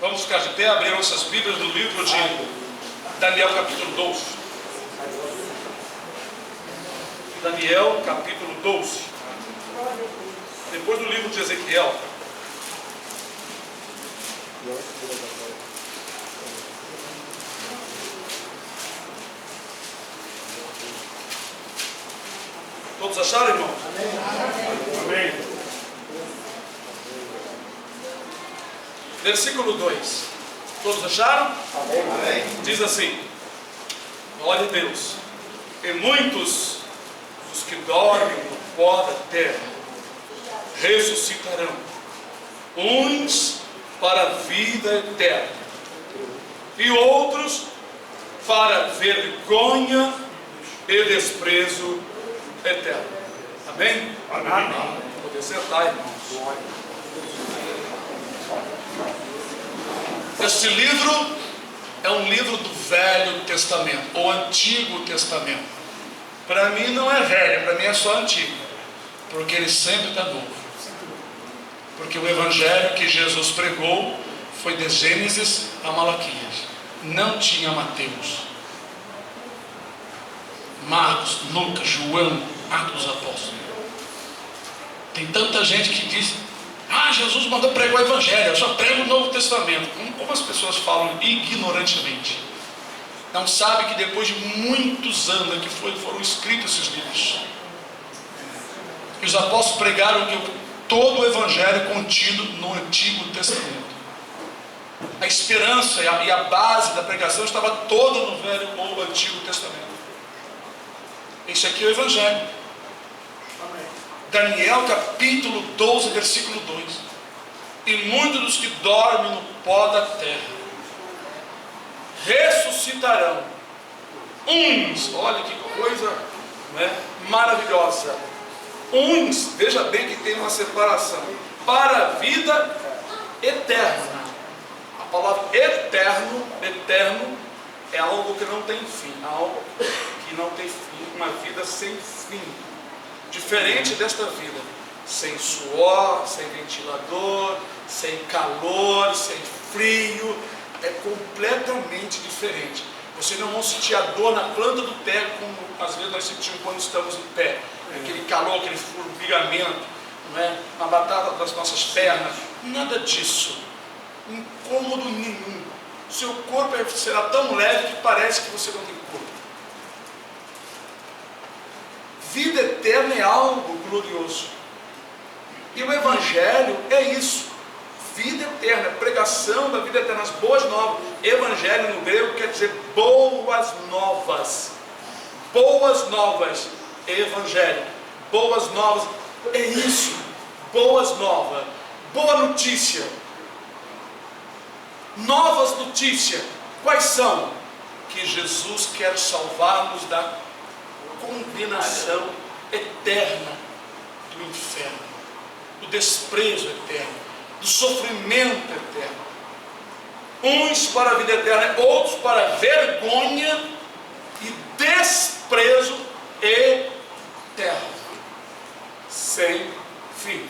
Vamos ficar de pé, abrir nossas Bíblias no livro de Daniel, capítulo 12. Daniel, capítulo 12. Depois do livro de Ezequiel. Todos acharam, irmãos? Amém. Versículo 2. Todos acharam? Amém. Diz assim: glória a Deus. E muitos dos que dormem no pó da terra ressuscitarão, uns para a vida eterna, e outros para vergonha e desprezo eterno. Amém? Amém. Poder sentar, irmãos. Este livro é um livro do Velho Testamento, ou Antigo Testamento. Para mim não é velho, para mim é só antigo, porque ele sempre está novo. Porque o evangelho que Jesus pregou foi de Gênesis a Malaquias. Não tinha Mateus, Marcos, Lucas, João, Atos dos Apóstolos. Tem tanta gente que diz: Jesus mandou pregar o evangelho, eu só prego o Novo Testamento. Como as pessoas falam ignorantemente. Não sabe que depois de muitos anos que foram escritos esses livros. E os apóstolos pregaram todo o evangelho contido no Antigo Testamento. A esperança e a base da pregação estava toda no Velho ou Antigo Testamento. Esse aqui é o evangelho. Daniel capítulo 12, versículo 2. E muitos dos que dormem no pó da terra ressuscitarão, uns, olha que coisa, maravilhosa, uns, veja bem que tem uma separação, para a vida eterna. A palavra eterno é algo que não tem fim, algo que não tem fim, uma vida sem fim. Diferente desta vida, sem suor, sem ventilador, sem calor, sem frio, é completamente diferente. Você não vai sentir a dor na planta do pé, como às vezes nós sentimos quando estamos em pé, aquele calor, aquele formigamento, na batata das nossas pernas, nada disso, incômodo nenhum. Seu corpo será tão leve que parece que você não tem corpo. Vida eterna é algo glorioso. E o evangelho é isso. Vida eterna, pregação da vida eterna, as boas novas. Evangelho no grego quer dizer boas novas. Boas novas, evangelho. Boas novas, é isso. Boas novas, boa notícia. Novas notícias. Quais são? Que Jesus quer salvar-nos da condenação eterna do inferno, do desprezo eterno, do sofrimento eterno. Uns para a vida eterna, outros para vergonha e desprezo eterno, sem fim.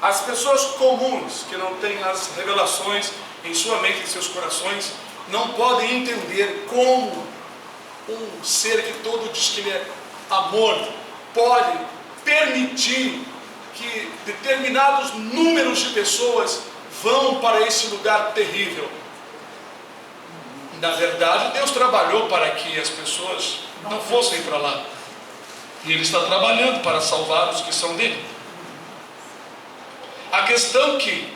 As pessoas comuns que não têm as revelações em sua mente e em seus corações não podem entender como um ser que todo diz que ele é amor pode permitir que determinados números de pessoas vão para esse lugar terrível. Na verdade, Deus trabalhou para que as pessoas não fossem para lá, e Ele está trabalhando para salvar os que são dele. A questão é que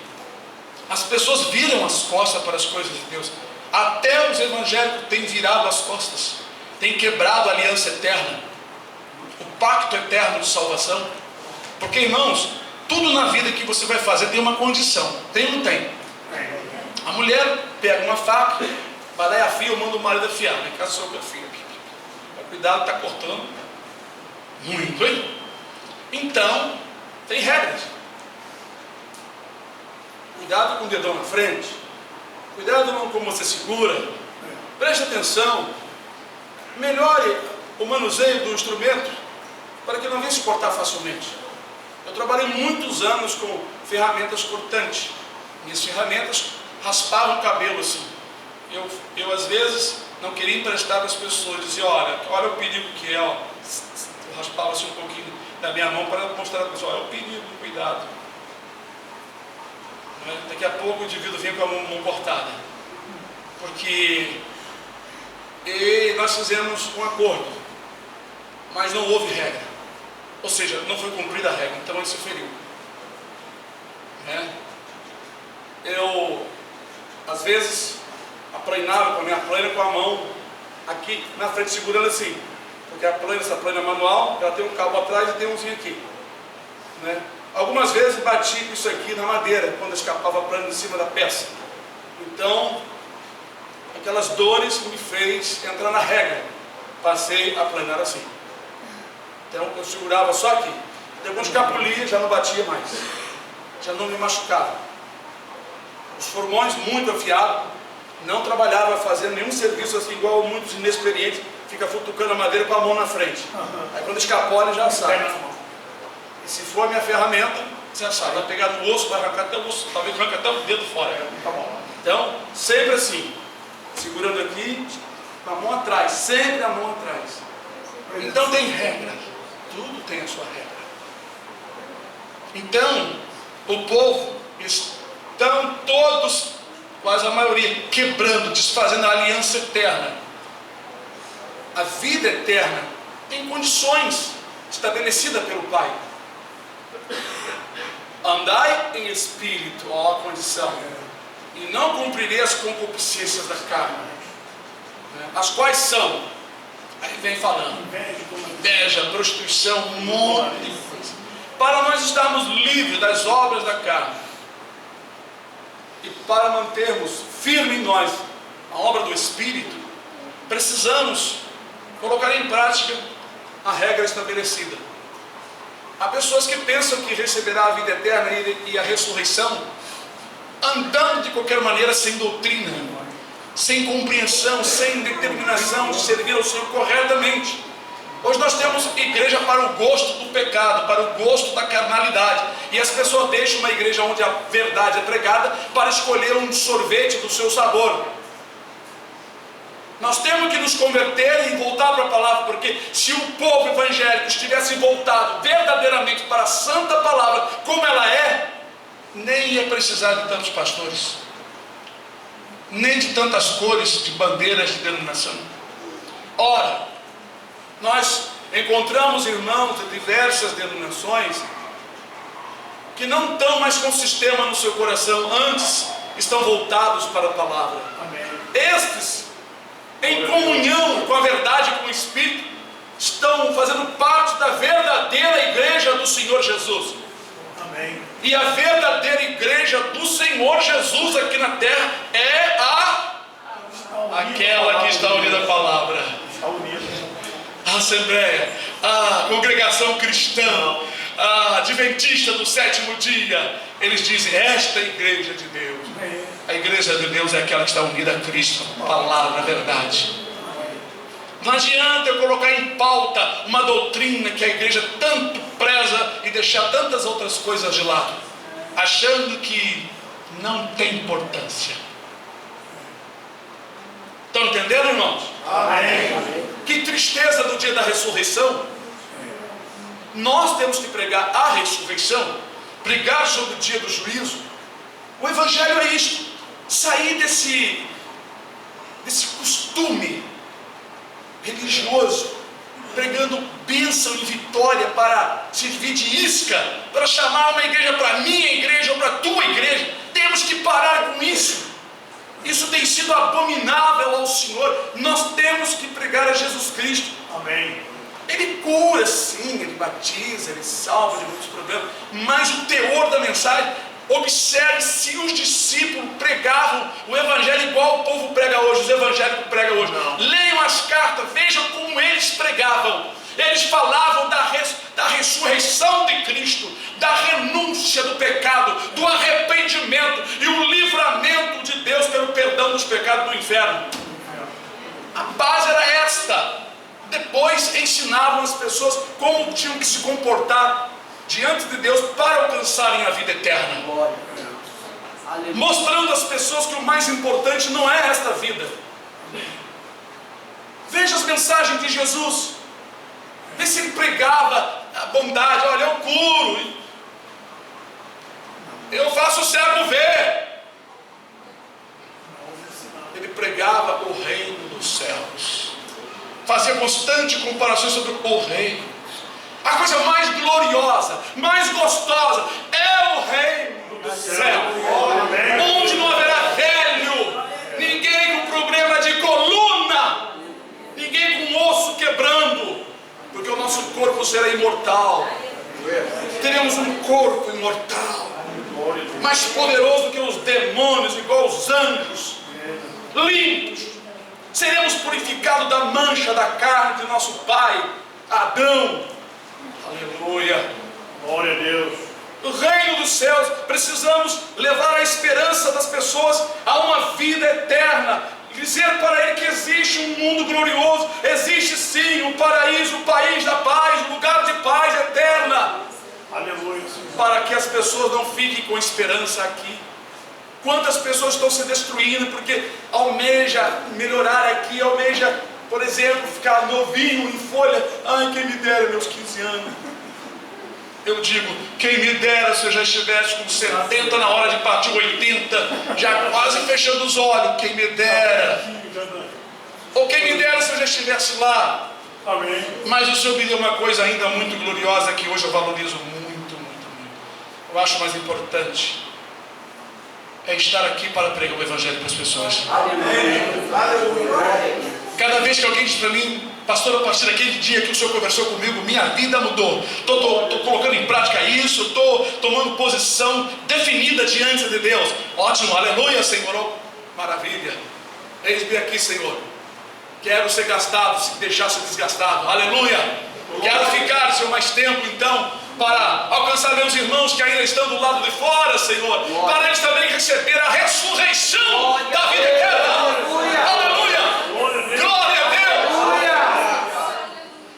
as pessoas viram as costas para as coisas de Deus. Até os evangélicos têm virado as costas, têm quebrado a aliança eterna, o pacto eterno de salvação. Porque, irmãos, tudo na vida que você vai fazer tem uma condição. Tem ou não tem? A mulher pega uma faca, vai lá e afia, manda o marido afiar. Em casa só que afia. Cuidado, está cortando muito, hein? Então, tem regras. Cuidado com o dedão na frente. Cuidado com como você segura. Preste atenção. Melhore o manuseio do instrumento para que não venha se cortar facilmente. Eu trabalhei muitos anos com ferramentas cortantes. Minhas ferramentas raspavam o cabelo assim. Eu às vezes não queria emprestar para as pessoas, dizia, olha o perigo que é, ó. Eu raspava assim um pouquinho da minha mão para mostrar para a pessoa, olha o perigo, cuidado. Daqui a pouco o indivíduo vem com a mão cortada, porque nós fizemos um acordo, mas não houve regra, ou seja, não foi cumprida a regra, então ele se feriu. Eu às vezes aplainava com a minha plaina com a mão aqui na frente segurando assim, porque essa plaina manual, ela tem um cabo atrás e tem umzinho aqui, Algumas vezes bati com isso aqui na madeira, quando escapava a plana de cima da peça. Então, aquelas dores me fez entrar na regra. Passei a planar assim. Então, eu segurava só aqui. Depois escapulia, já não batia mais. Já não me machucava. Os formões muito afiados, não trabalhava fazendo nenhum serviço assim, igual muitos inexperientes, fica futucando a madeira com a mão na frente. Aí quando escapola, já sai. E se for a minha ferramenta, você já sabe, vai pegar no osso, vai arrancar até o osso, talvez arranque até o dedo fora. Então, sempre assim, segurando aqui, com a mão atrás, sempre a mão atrás. Então tem regra, tudo tem a sua regra. Então, o povo, estão todos, quase a maioria, quebrando, desfazendo a aliança eterna. A vida eterna tem condições estabelecidas pelo Pai. Andai em espírito, ó a condição, e não cumprirei as concupiscências da carne, as quais são, aí vem falando, inveja, prostituição, um monte de coisa, para nós estarmos livres das obras da carne, e para mantermos firme em nós a obra do Espírito, precisamos colocar em prática a regra estabelecida. Há pessoas que pensam que receberá a vida eterna e a ressurreição andando de qualquer maneira sem doutrina, sem compreensão, sem determinação de servir ao Senhor corretamente. Hoje nós temos igreja para o gosto do pecado, para o gosto da carnalidade, e as pessoas deixam uma igreja onde a verdade é pregada para escolher um sorvete do seu sabor. Nós temos que nos converter e voltar para a palavra, porque se o povo evangélico estivesse voltado verdadeiramente para a santa palavra, como ela é, nem ia precisar de tantos pastores, nem de tantas cores de bandeiras de denominação. Ora, nós encontramos irmãos de diversas denominações que não estão mais com o sistema no seu coração, antes estão voltados para a palavra. Amém. Estes, em comunhão com a verdade e com o Espírito, estão fazendo parte da verdadeira igreja do Senhor Jesus. Amém. E a verdadeira igreja do Senhor Jesus aqui na terra é aquela que está unida à palavra. A Assembleia, a congregação cristã, a adventista do sétimo dia, eles dizem, esta é a igreja de Deus. A igreja de Deus é aquela que está unida a Cristo, a palavra, a verdade. Não adianta eu colocar em pauta uma doutrina que a igreja tanto preza e deixar tantas outras coisas de lado, achando que não tem importância. Estão entendendo, irmãos? Amém. Que tristeza do dia da ressurreição. Nós temos que pregar a ressurreição, pregar sobre o dia do juízo. O evangelho é isto: sair desse costume religioso, pregando bênção e vitória para servir de isca, para chamar uma igreja para minha igreja ou para tua igreja. Temos que parar com isso. Isso tem sido abominável ao Senhor. Nós temos que pregar a Jesus Cristo. Amém. Ele cura sim, ele batiza, ele salva de muitos problemas, mas o teor da mensagem, observe se os discípulos pregavam o evangelho igual o povo prega hoje, os evangélicos pregam hoje. Não. Leiam as cartas, vejam como eles pregavam. Eles falavam da ressurreição de Cristo, da renúncia do pecado, do arrependimento e o livramento de Deus pelo perdão dos pecados do inferno. A base era esta. Depois ensinavam as pessoas como tinham que se comportar diante de Deus para alcançarem a vida eterna. mostrando às pessoas que o mais importante não é esta vida. Veja as mensagens de Jesus. Vê se ele pregava a bondade. Olha, eu curo, eu faço o cego ver. Ele pregava o reino dos céus, fazia constante comparações sobre o reino. A coisa mais gloriosa, mais gostosa é o reino dos céus, onde não haverá velho, ninguém com problema de coluna, ninguém com osso quebrando, porque o nosso corpo será imortal. Teremos um corpo imortal, mais poderoso que os demônios, igual os anjos, limpos. Seremos purificados da mancha da carne de nosso pai Adão. Aleluia, glória a Deus. O reino dos céus, precisamos levar a esperança das pessoas a uma vida eterna, dizer para ele que existe um mundo glorioso, existe sim um paraíso, o país da paz, um lugar de paz eterna. Aleluia. Para que as pessoas não fiquem com esperança aqui. Quantas pessoas estão se destruindo porque almeja melhorar aqui, almeja, por exemplo, ficar novinho em folha. Ai, quem me dera meus 15 anos. Eu digo, quem me dera se eu já estivesse com 70 na hora de partir 80, já quase fechando os olhos, quem me dera. Ou quem me dera se eu já estivesse lá. Amém. Mas o Senhor me deu uma coisa ainda muito gloriosa que hoje eu valorizo muito. Eu acho mais importante é estar aqui para pregar o Evangelho para as pessoas. Cada vez que alguém diz para mim, pastor, a partir daquele dia que o Senhor conversou comigo, minha vida mudou. Estou colocando em prática isso, estou tomando posição definida diante de Deus. Ótimo, aleluia, Senhor, oh, maravilha. Eis-me aqui, Senhor. Quero ser gastado, se deixar ser desgastado. Aleluia. Quero ficar, Senhor, mais tempo, então, para alcançar meus irmãos que ainda estão do lado de fora, Senhor, para eles também receber a ressurreição da vida eterna. Aleluia. Glória a Deus.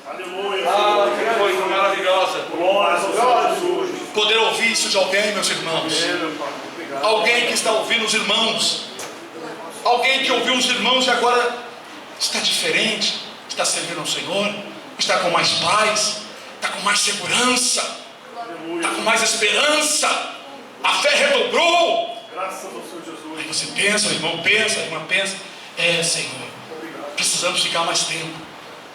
Aleluia. Que coisa maravilhosa. Glória a Jesus. Poder ouvir isso de alguém, meus irmãos. Alguém que está ouvindo os irmãos. Alguém que ouviu os irmãos e agora está diferente, está servindo ao Senhor, está com mais paz, está com mais segurança, está com mais esperança, a fé redobrou. Graças ao Senhor Jesus. Aí você pensa, irmão pensa, irmã pensa, Senhor, precisamos ficar mais tempo,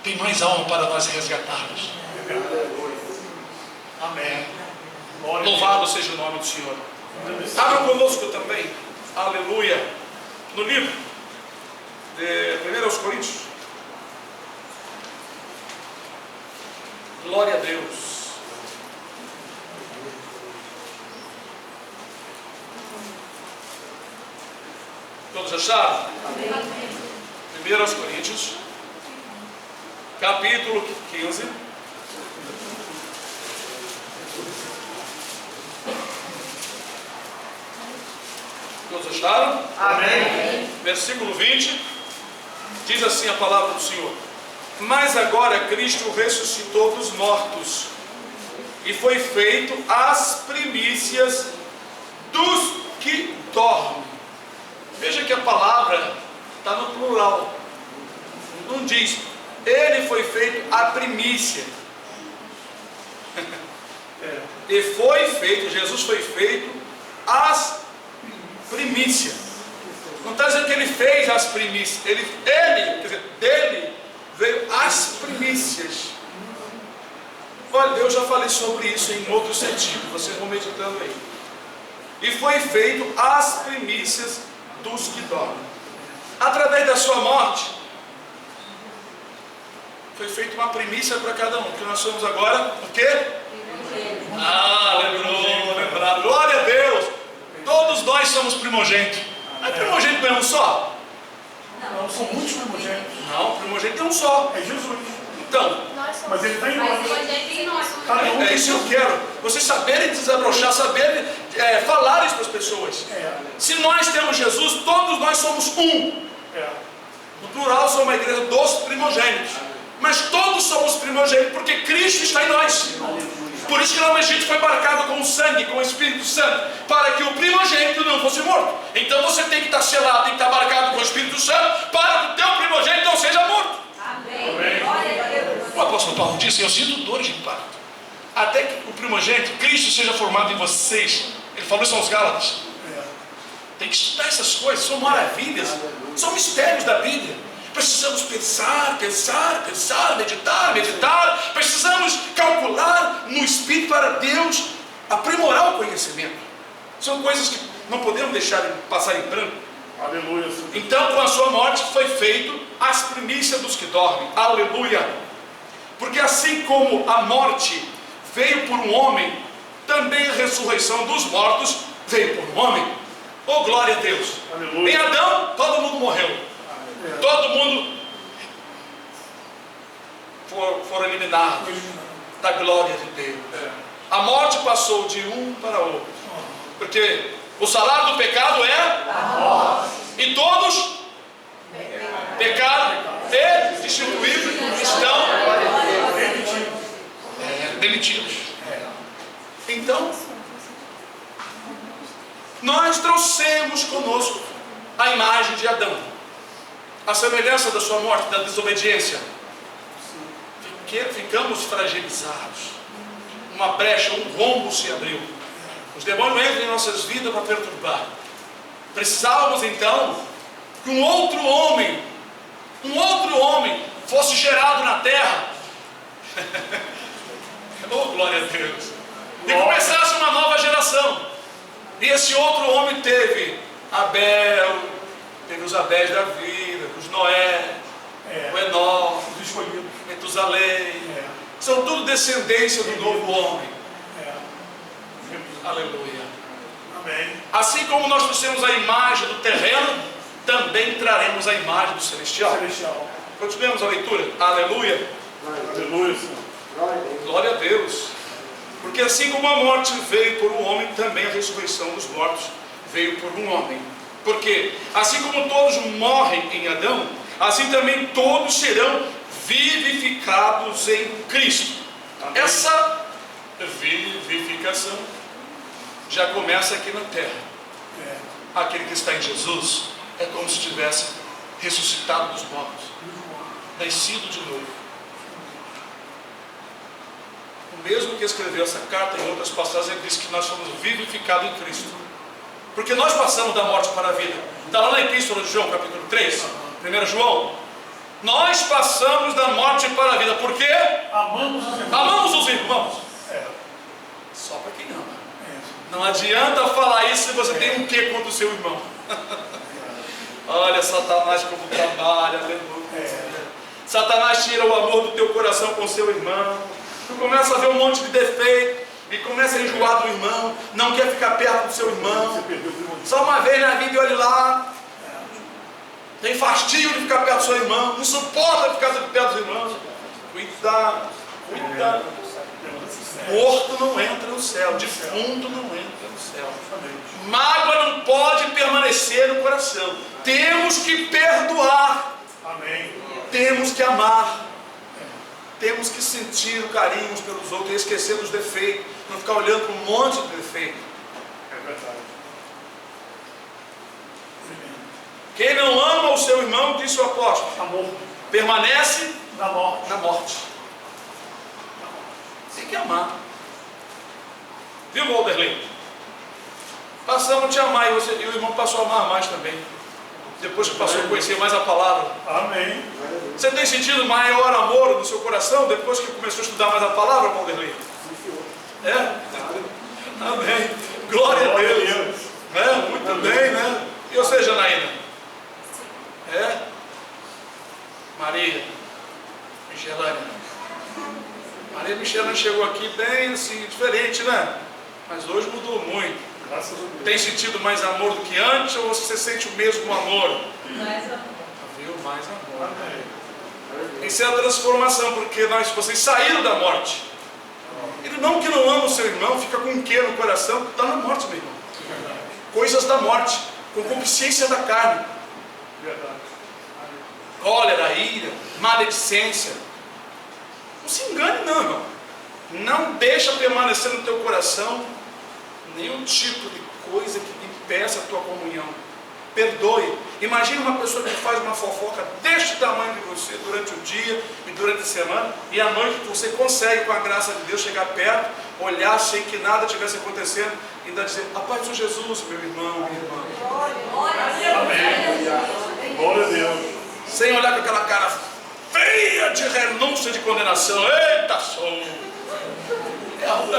tem mais alma para nós resgatarmos. Amém. Louvado seja o nome do Senhor. Abra conosco também, aleluia, no livro de 1 Coríntios. Glória a Deus. Todos acharam? 1 Coríntios, capítulo 15. Todos acharam? Amém. Versículo 20. Diz assim a palavra do Senhor: mas agora Cristo ressuscitou dos mortos e foi feito as primícias dos que dormem. Veja que a palavra está no plural, não diz ele foi feito a primícia. E foi feito, Jesus foi feito as primícias. Não está dizendo que ele fez as primícias, ele quer dizer, dele veio as primícias. Olha, eu já falei sobre isso em outro sentido, vocês vão meditando aí. E foi feito as primícias dos que dormem. Através da sua morte, foi feita uma primícia para cada um, porque nós somos agora o quê? Lembrado. Glória a Deus. Todos nós somos primogênitos. Mas primogênito é um só? Não, são muitos primogênitos. Não, primogênito é um só. É Jesus. Então, mas ele está em nós. É isso que eu quero. Vocês saberem desabrochar, saberem falar isso para as pessoas. Se nós temos Jesus, todos nós somos um. No plural, somos uma igreja dos primogênitos. Mas todos somos primogênitos porque Cristo está em nós. Por isso que lá o Egito foi marcado com sangue, com o Espírito Santo, para que o primogênito não fosse morto. Então você tem que estar selado, tem que estar marcado com o Espírito Santo, para que o teu primogênito não seja morto. Amém. O apóstolo Paulo disse: eu sinto dores de parto, até que o primogênito, Cristo, seja formado em vocês. Ele falou isso aos Gálatas. Tem que estudar essas coisas, são maravilhas, são mistérios da Bíblia. Precisamos pensar, meditar. Precisamos calcular no Espírito para Deus aprimorar o conhecimento. São coisas que não podemos deixar passar em branco. Aleluia. Então, com a sua morte foi feito as primícias dos que dormem. Aleluia. Porque assim como a morte veio por um homem, também a ressurreição dos mortos veio por um homem. Oh, glória a Deus. Aleluia. Em Adão, todo mundo morreu. Todo mundo foram eliminados da glória de Deus. A morte passou de um para outro, porque o salário do pecado é a morte. E todos pecaram e destituídos estão demitidos. Então, nós trouxemos conosco a imagem de Adão, a semelhança da sua morte, da desobediência. Ficamos fragilizados. Uma brecha, um rombo se abriu. Os demônios entram em nossas vidas para perturbar. Precisávamos então que um outro homem fosse gerado na terra. Oh, glória a Deus. E começasse uma nova geração. E esse outro homem teve Abel, teve os Abéis da vida, os Noé, o Enoque, Os escolhidos. Metusalém. São tudo descendência do novo homem. Aleluia. Amém. Assim como nós trouxemos a imagem do terreno, também traremos a imagem do celestial. Celestial. Continuemos a leitura. Aleluia. Aleluia, Senhor. Glória a Deus. Porque assim como a morte veio por um homem, também a ressurreição dos mortos veio por um homem. Porque assim como todos morrem em Adão, assim também todos serão vivificados em Cristo. Amém. Essa vivificação já começa aqui na terra. Aquele que está em Jesus é como se tivesse ressuscitado dos mortos, nascido de novo. O mesmo que escreveu essa carta, em outras passagens, ele diz que nós somos vivificados em Cristo. Porque nós passamos da morte para a vida. Está lá na Epístola de João, capítulo 3, 1 João. Nós passamos da morte para a vida. Por quê? Amamos os irmãos. Amamos os irmãos. Só para quem ama. Não adianta falar isso se você tem um quê contra o seu irmão. Olha Satanás como trabalha, aleluia. Satanás tira o amor do teu coração com o seu irmão. Tu começa a ver um monte de defeito e começa a enjoar do irmão, não quer ficar perto do seu irmão. Só uma vez na vida e olhe lá. Tem fastio de ficar perto do seu irmão, não suporta ficar perto do irmão. Cuidado, cuidado. Morto não entra no céu, defunto não entra no céu. Mágoa não pode permanecer no coração. Temos que perdoar. Amém. Temos que amar. Temos que sentir o carinho uns pelos outros e esquecer dos defeitos. Não ficar olhando para um monte de defeito. É verdade. Quem não ama o seu irmão, disse o apóstolo, Amor. permanece Da morte. na morte. Tem que amar. Viu, Walderley? Passamos a te amar e o irmão passou a amar mais também. Depois que passou a conhecer mais a palavra. Amém. Você tem sentido maior amor no seu coração depois que começou a estudar mais a palavra, Walderley? É? Amém. Glória a Deus. Muito bem, né? E você, Janaína? Maria Michelana. Maria Michelana chegou aqui bem assim, diferente, né? Mas hoje mudou muito. Graças a Deus. Tem sentido mais amor do que antes ou você sente o mesmo amor? Mais amor. Viu? Mais amor. Amém. Isso é a transformação, porque vocês saíram da morte. Irmão que não ama o seu irmão, fica com um quê no coração? Está na morte, meu irmão. Coisas da morte, concupiscência da carne. Verdade. Cólera, ira, maledicência. Não se engane não, irmão. Não deixa permanecer no teu coração nenhum tipo de coisa que impeça a tua comunhão. Perdoe. Imagine uma pessoa que faz uma fofoca deste tamanho de você durante o dia e durante a semana, e à noite você consegue, com a graça de Deus, chegar perto, olhar sem que nada estivesse acontecendo e ainda dizer: a paz do Jesus, meu irmão, minha irmã. Amém. Glória a Deus. Sem olhar com aquela cara feia de renúncia, de condenação. Eita, som!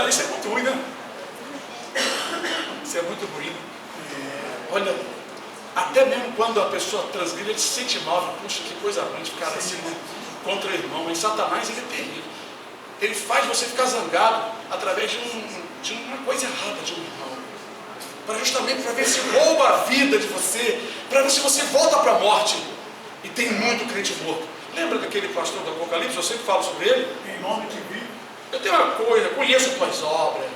Isso é muito ruim, né? Isso é muito ruim. Olha, até mesmo quando a pessoa transgride, ele se sente mal. Puxa, que coisa ruim de ficar assim, né? Contra o irmão. Mas Satanás, ele é terrível. Ele faz você ficar zangado através de uma coisa errada de um irmão. Justamente para ver se rouba a vida de você, para ver se você volta para a morte. E tem muito crente morto. Lembra daquele pastor do Apocalipse? Eu sempre falo sobre ele. Em nome de Deus. Eu tenho uma coisa, conheço tuas obras.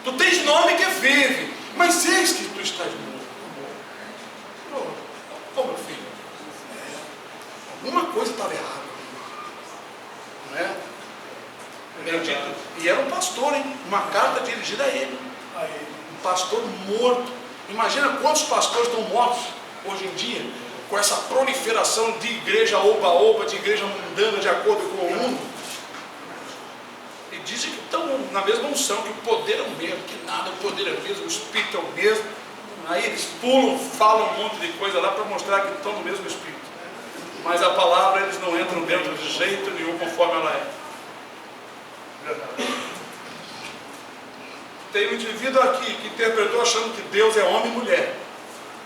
Tu tens nome que vive, mas eis que tu estás morto. Ô meu filho, alguma coisa estava errada. Não é? Bendito. E era um pastor, hein? Uma carta dirigida a ele. Um pastor morto. Imagina quantos pastores estão mortos hoje em dia, com essa proliferação de igreja oba-oba, de igreja mundana, de acordo com o mundo. E dizem que estão na mesma unção, que o poder é o mesmo, que nada, o poder é o mesmo, o Espírito é o mesmo. Aí eles pulam, falam um monte de coisa lá para mostrar que estão no mesmo Espírito. Mas a palavra eles não entram dentro de jeito nenhum conforme ela é. Tem um indivíduo aqui que interpretou achando que Deus é homem e mulher.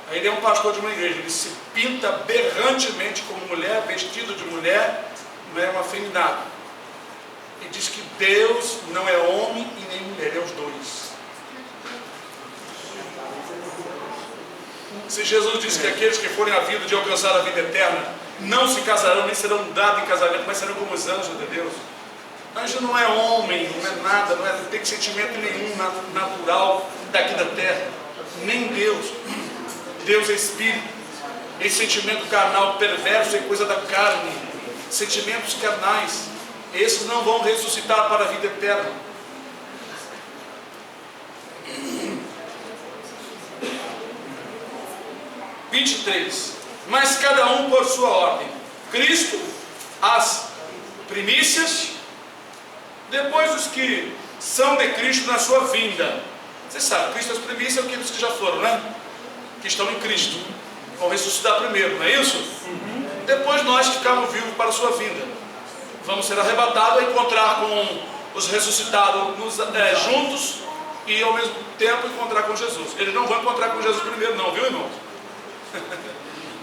Aí ele é um pastor de uma igreja, ele se pinta berrantemente como mulher, vestido de mulher, não é uma afeminada. E diz que Deus não é homem e nem mulher, é os dois. Se Jesus disse que aqueles que forem à vida de alcançar a vida eterna não se casarão, nem serão dados em casamento, mas serão como os anjos de Deus. Anjo não é homem, não é nada, não tem sentimento nenhum natural daqui da terra, nem Deus. Deus é Espírito. Esse sentimento carnal perverso é coisa da carne, sentimentos carnais, esses não vão ressuscitar para a vida eterna. (verso 23) Mas cada um por sua ordem. Cristo, as primícias, depois os que são de Cristo na sua vinda. Você sabe, Cristo as primícias é aqueles que já foram, né? Que estão em Cristo. Vão ressuscitar primeiro, não é isso? Depois nós que ficamos vivos para a sua vinda. Vamos ser arrebatados e encontrar com os ressuscitados juntos e ao mesmo tempo encontrar com Jesus. Eles não vão encontrar com Jesus primeiro não, viu, irmãos?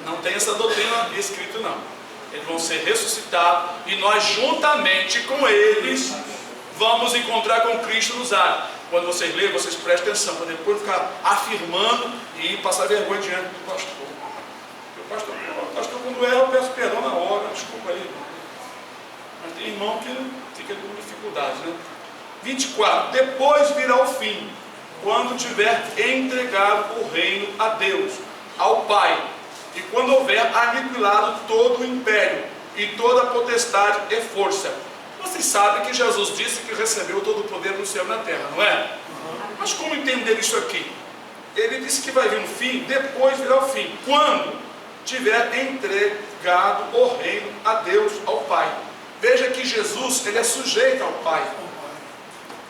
Não tem essa doutrina escrita não. Eles vão ser ressuscitados e nós juntamente com eles vamos encontrar com Cristo nos ares. Quando vocês lerem, vocês prestem atenção, para depois ficar afirmando e passar vergonha diante do pastor. O pastor quando erra, eu peço perdão na hora, desculpa aí. Mas tem irmão que fica com dificuldade, né? 24. Depois virá o fim, quando tiver entregado o reino a Deus, ao Pai, e quando houver aniquilado todo o império, e toda a potestade e força. Vocês sabem que Jesus disse que recebeu todo o poder no céu e na terra, não é? Mas como entender isso aqui? Ele disse que vai vir um fim, depois virá o fim, quando tiver entregado o reino a Deus, ao Pai. Veja que Jesus, ele é sujeito ao Pai.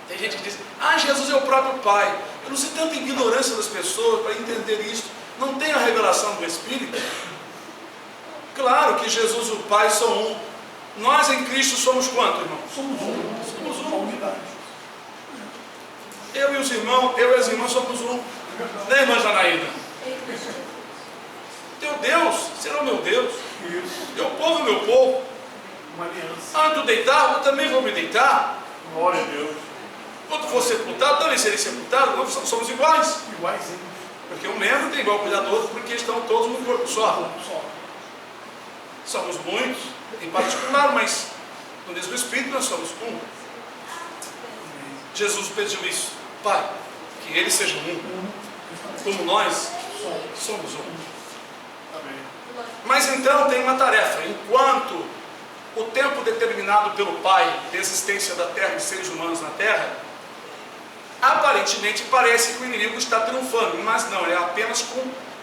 Tem gente que diz: Jesus é o próprio Pai. Eu não sei tanta ignorância das pessoas para entender isso. Não tem a revelação do Espírito? Claro que Jesus e o Pai são um. Nós em Cristo somos quanto, irmão? Somos um. Somos Uma um. unidade. Eu e os irmãos, eu e as irmãs somos um. Né, irmã Janaína? Teu Deus será o meu Deus. Isso. Meu povo é meu povo. Uma aliança. Tu deitar, eu também vou me deitar. Glória a Deus. Quando for sepultado, também serei sepultado. Nós somos iguais. Iguaizinho. Porque um membro tem igual cuidado do outro, porque estão todos no corpo só. Somos muitos, em particular, mas no mesmo Espírito nós somos um. Jesus pediu isso: Pai, que eles sejam um, como nós somos um. Amém. Mas então tem uma tarefa: enquanto o tempo determinado pelo Pai de existência da terra e seres humanos na terra, aparentemente parece que o inimigo está triunfando, mas não, ele apenas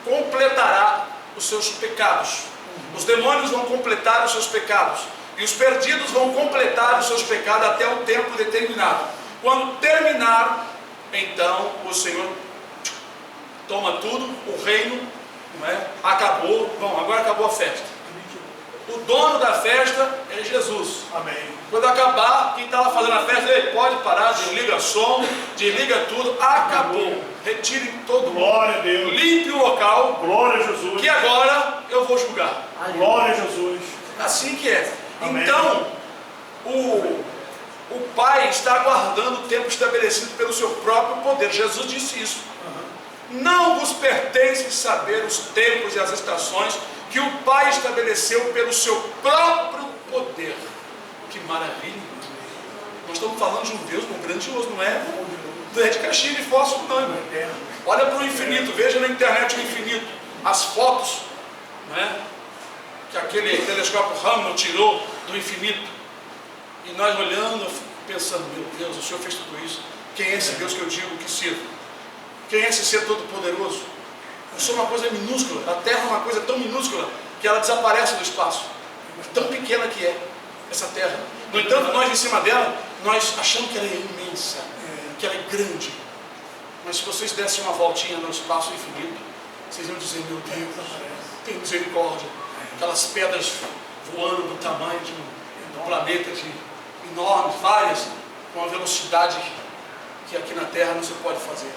completará os seus pecados. Os demônios vão completar os seus pecados, e os perdidos vão completar os seus pecados até o tempo determinado. Quando terminar, então o Senhor toma tudo, o reino, não é? Acabou, bom, agora acabou a festa. O dono da festa é Jesus. Amém. Quando acabar, quem está lá fazendo a festa, ele pode parar, desliga som, desliga tudo, acabou. Retirem todo mundo. Glória a Deus. Limpe o local. Glória a Jesus. Que agora eu vou julgar. Glória a Jesus. Assim que é. Amém. Então, o Pai está aguardando o tempo estabelecido pelo seu próprio poder. Jesus disse isso. Não vos pertence saber os tempos e as estações que o Pai estabeleceu pelo seu próprio poder. Que maravilha! Nós estamos falando de um Deus grandioso, não é de caixinha de fósforo, não, irmão. Olha para o infinito, veja na internet o infinito, as fotos, não é? Que aquele telescópio Hubble tirou do infinito, e nós olhando, pensando, meu Deus, o Senhor fez tudo isso. Quem é esse Deus que eu digo que sirvo? Quem é esse ser todo-poderoso? Eu sou uma coisa minúscula, a Terra é uma coisa tão minúscula que ela desaparece do espaço, tão pequena que é essa Terra. No entanto, nós em cima dela, nós achamos que ela é imensa, que ela é grande. Mas se vocês dessem uma voltinha no espaço infinito, vocês iam dizer, meu Deus, tem misericórdia. Aquelas pedras voando do tamanho de um planeta enorme, várias, com uma velocidade que aqui na Terra não se pode fazer.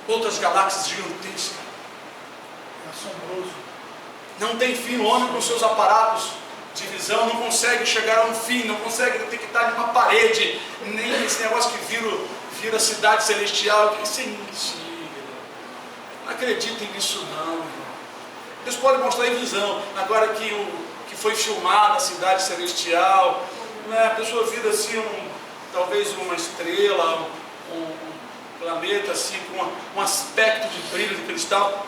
Outras galáxias gigantescas. É assombroso. Não tem fim, o homem com seus aparatos de visão não consegue chegar a um fim, não consegue detectar nenhuma parede, nem esse negócio que vira cidade celestial. Isso é mentira. Não acreditem nisso não, irmão. Deus pode mostrar em visão. Agora que foi filmada a cidade celestial, né, a pessoa vira assim, talvez uma estrela, um planeta assim, com um aspecto de brilho de cristal.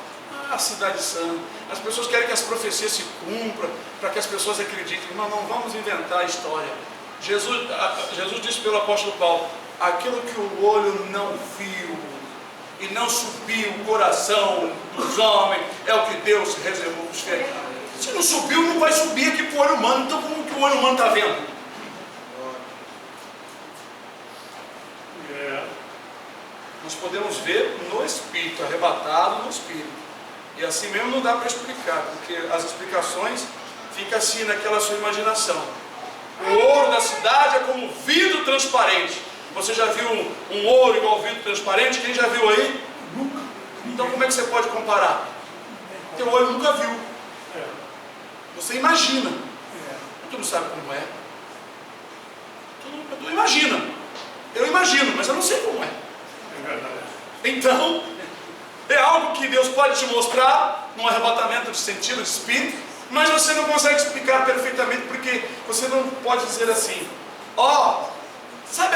A cidade santa. As pessoas querem que as profecias se cumpram, para que as pessoas acreditem. Irmão, não vamos inventar a história. Jesus disse pelo apóstolo Paulo, aquilo que o olho não viu e não subiu o coração dos homens, é o que Deus reservou para os fiéis. Se não subiu, não vai subir aqui para o olho humano. Então como que o olho humano está vendo? Nós podemos ver no Espírito, arrebatado no Espírito. E assim mesmo não dá para explicar, porque as explicações ficam assim naquela sua imaginação. O ouro da cidade é como vidro transparente. Você já viu um ouro igual vidro transparente? Quem já viu aí? Nunca. Então como é que você pode comparar? Teu olho nunca viu. Você imagina. Tu não sabe como é. Tu imagina. Eu imagino, mas eu não sei como é. Então, é algo que Deus pode te mostrar num arrebatamento de sentido, de espírito, mas você não consegue explicar perfeitamente, porque você não pode dizer assim, sabe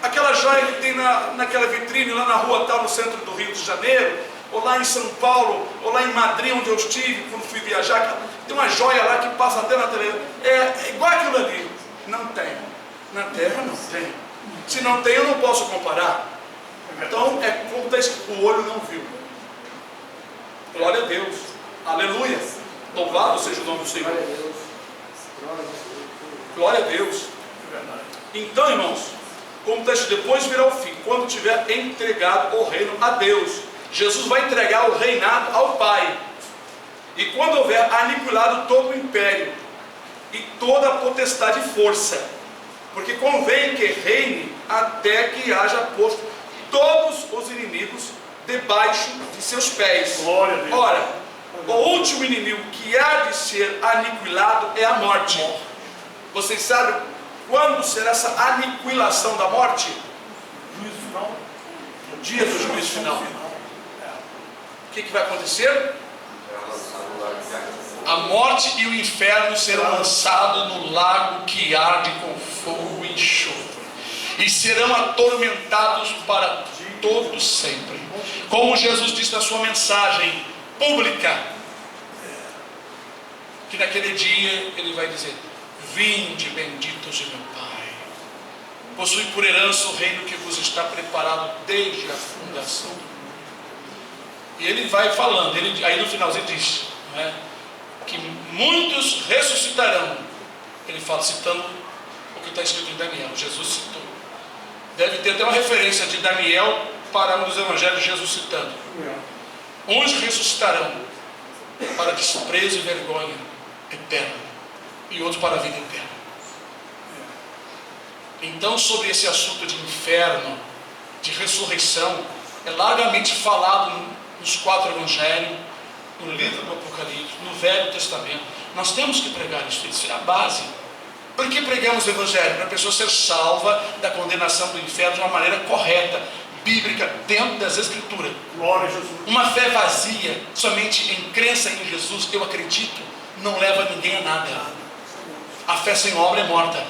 aquela joia que tem naquela vitrine lá na rua tal, no centro do Rio de Janeiro, ou lá em São Paulo, ou lá em Madrid, onde eu estive quando fui viajar, tem uma joia lá que passa até na televisão, é igual aquilo ali. Não tem, na Terra não tem. Se não tem, eu não posso comparar. Então é como o olho não viu. Glória a Deus. Aleluia. Louvado seja o nome do Senhor. Glória a Deus. Então, irmãos, como está escrito, depois virá o fim, quando tiver entregado o reino a Deus. Jesus vai entregar o reinado ao Pai. E quando houver aniquilado todo o império e toda a potestade e força, porque convém que reine até que haja posto todos os inimigos debaixo de seus pés. Glória a Deus. Ora, o último inimigo que há de ser aniquilado é a morte. Vocês sabem quando será essa aniquilação da morte? Juízo final. No dia do juízo final. O que vai acontecer? A morte e o inferno serão lançados no lago que arde com fogo e enxofre, e serão atormentados para todo sempre. Como Jesus disse na sua mensagem pública, que naquele dia ele vai dizer: vinde benditos de meu Pai, possui por herança o reino que vos está preparado desde a fundação. E ele vai falando, aí no finalzinho diz, não é, que muitos ressuscitarão. Ele fala, citando o que está escrito em Daniel. Jesus citou. Deve ter até uma referência de Daniel para um dos evangelhos, Jesus citando. Uns ressuscitarão para desprezo e vergonha eterna, e outros para a vida eterna. Então, sobre esse assunto de inferno, de ressurreição, é largamente falado nos 4 evangelhos, no livro do Apocalipse, no Velho Testamento. Nós temos que pregar isso é a base. Por que pregamos o evangelho? Para a pessoa ser salva da condenação do inferno de uma maneira correta, bíblica, dentro das Escrituras. Glória a Jesus. Uma fé vazia, somente em crença em Jesus, eu acredito, não leva ninguém a nada. A fé sem obra é morta.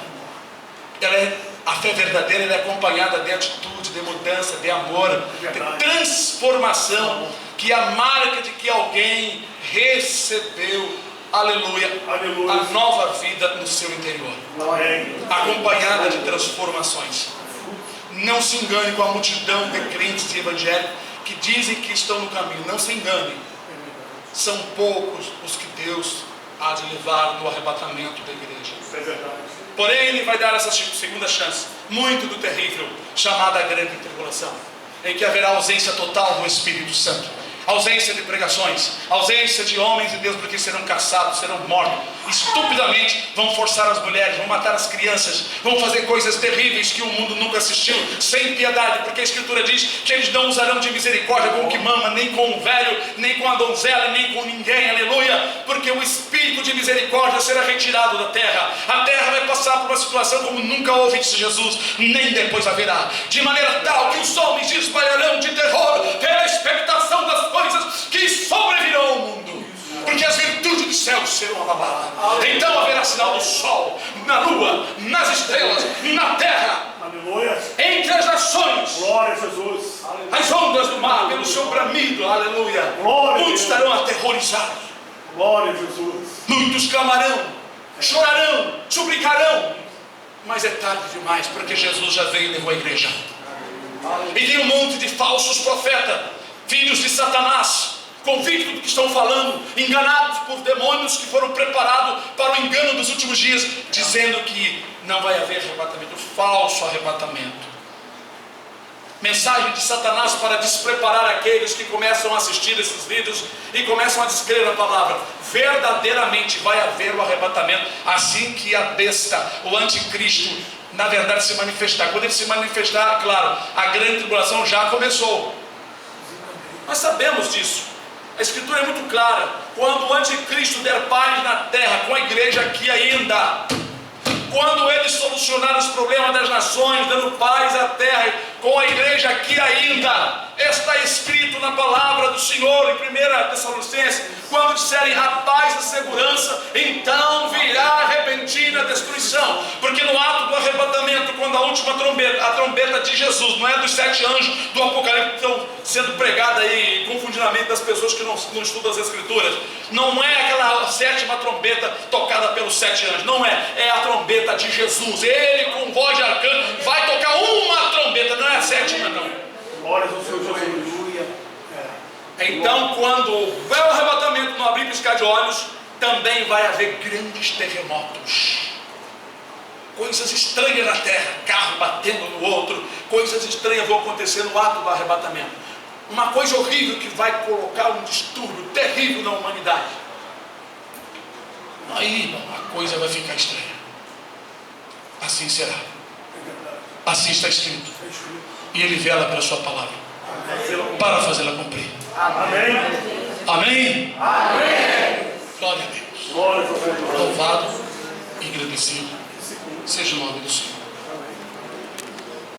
A fé verdadeira ela é acompanhada de atitude, de mudança, de amor, de transformação, que é a marca de que alguém recebeu, aleluia, aleluia, a nova vida no seu interior, acompanhada de transformações. Não se engane com a multidão de crentes e evangélicos que dizem que estão no caminho. Não se engane, são poucos os que Deus há de levar no arrebatamento da igreja. É verdade. Porém, ele vai dar essa segunda chance, muito do terrível, chamada grande tribulação, em que haverá ausência total do Espírito Santo, ausência de pregações, ausência de homens de Deus, porque serão caçados, serão mortos, estupidamente vão forçar as mulheres, vão matar as crianças, vão fazer coisas terríveis que o mundo nunca assistiu, sem piedade, porque a Escritura diz que eles não usarão de misericórdia com o que mama, nem com o velho, nem com a donzela, nem com ninguém, aleluia, porque o Espírito de misericórdia será retirado da terra. A terra vai passar por uma situação como nunca houve, disse Jesus, nem depois haverá, de maneira tal que os homens se espalharão de terror pela expectação das coisas que sobrevirão ao mundo, porque as virtudes dos céus serão abaladas. Então haverá sinal do sol, na lua, nas estrelas, na terra, aleluia, entre as nações. Glória a Jesus. As ondas do mar pelo seu bramido, aleluia. Glória. Muitos estarão aterrorizados. Glória a Jesus. Muitos clamarão, chorarão, suplicarão, mas é tarde demais, porque Jesus já veio e levou a igreja. E tem um monte de falsos profetas, filhos de Satanás, convictos do que estão falando, enganados por demônios que foram preparados para o engano dos últimos dias, dizendo que não vai haver arrebatamento, falso arrebatamento. Mensagem de Satanás para despreparar aqueles que começam a assistir esses vídeos e começam a descrever a palavra. Verdadeiramente vai haver o arrebatamento assim que a besta, o anticristo, na verdade se manifestar. Quando ele se manifestar, claro, a grande tribulação já começou. Nós sabemos disso. A Escritura é muito clara. Quando o anticristo der paz na terra, com a igreja aqui ainda, quando ele solucionar os problemas das nações, dando paz à terra, com a igreja aqui ainda, está escrito na palavra do Senhor em 1 Tessalonicenses, quando disserem a paz e segurança, então virá a repentina destruição, porque no ato do arrebatamento, quando a última trombeta, a trombeta de Jesus, não é dos 7 anjos do Apocalipse que estão sendo pregada aí confundidamente das pessoas que não estudam as Escrituras, não é aquela 7ª trombeta tocada pelos 7 anjos, não é, é a trombeta de Jesus. Ele com voz de arcanjo vai tocar uma trombeta, não é a 7ª não. Glória ao Senhor Jesus. Então, quando houver o arrebatamento, no abrir e piscar de olhos, também vai haver grandes terremotos, coisas estranhas na terra, carro batendo no outro, coisas estranhas vão acontecer no ato do arrebatamento, uma coisa horrível que vai colocar um distúrbio terrível na humanidade. Aí a coisa vai ficar estranha. Assim será, assim está escrito, e Ele vela pela sua palavra para fazê-la cumprir. Amém. Amém? Amém. Glória a Deus. Glória ao Senhor. Louvado e agradecido seja o nome do Senhor.